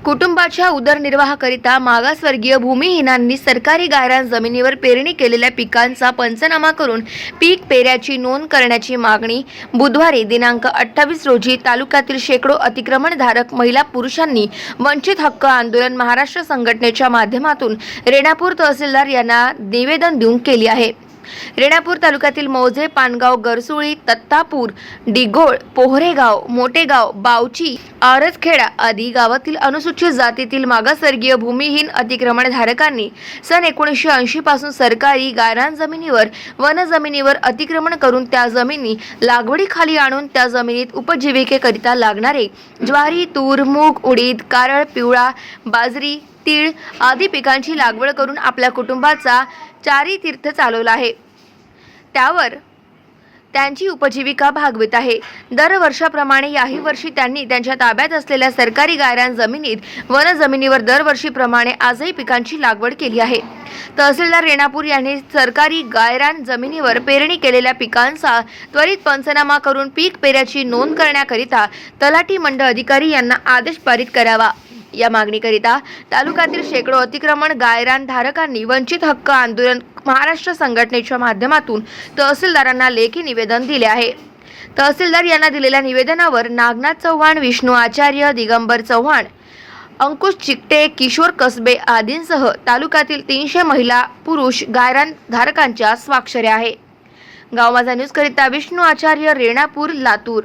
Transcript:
कुटुंबाच्या उदरनिर्वाहाकरिता मागासवर्गीय भूमिहीनांनी सरकारी गायरान जमिनीवर पेरणी केलेल्या पिकांचा पंचनामा करून पीक पेऱ्याची नोंद करण्याची मागणी बुधवारी दिनांक 28 रोजी तालुक्यातील शेकडो अतिक्रमणधारक महिला पुरुषांनी वंचित हक्क आंदोलन महाराष्ट्र संघटनेच्या माध्यमातून रेणापूर तहसीलदार यांना निवेदन देऊन केली आहे। रेणापूर तालुक्यातील मौजे, पानगाव, गरसुळी, तत्तापूर, डिगोळ, पोहरेगाव, मोठेगाव, बावची, आरजखेडा आदी गावातील अनुसूचित जातीतील मागासवर्गीय भूमिहीन अतिक्रमणधारकांनी सन 1980 पासून सरकारी गायरान जमिनीवर वन जमिनीवर अतिक्रमण करून त्या जमिनी लागवडीखाली आणून त्या जमिनीत उपजीविकेकरिता लागणारे ज्वारी, तूर, मूग, उडीद, कारळ, पिवळा, बाजरी, तीळ आदी पिकांची लागवड करून आपल्या कुटुंबाचा चारितीर्थ चालवला आहे। त्यावर त्यांची उपजीविका भागवित आहे। दरवर्षाप्रमाणे याही वर्षी त्यांनी त्यांच्या ताब्यात असलेल्या सरकारी गायरान जमिनीत वन जमिनीवर दरवर्षीप्रमाणे आजही पिकांची लागवड केली आहे। तहसीलदार रेणापूर यांनी सरकारी गायरान जमिनीवर पेरणी केलेल्या पिकांचा त्वरित पंचनामा करून पीक पेऱ्याची नोंद करण्याकरिता तलाठी मंडळ अधिकारी यांना आदेश पारित करावा। या मागणीकरिता तालुक्यातील शेकडो अतिक्रमण गायरान धारकांनी वंचित हक्क आंदोलन महाराष्ट्र संघटनेच्या माध्यमातून तहसीलदारांना लेखी निवेदन दिले आहे। तहसीलदार यांना दिलेल्या निवेदनावर नागनाथ चव्हाण, विष्णू आचार्य, दिगंबर चव्हाण, अंकुश चिकटे, किशोर कसबे आदींसह तालुक्यातील 300 महिला पुरुष गायरान धारकांच्या स्वाक्षऱ्या आहे। गाव माझा न्यूज करिता विष्णू आचार्य, रेणापूर, लातूर।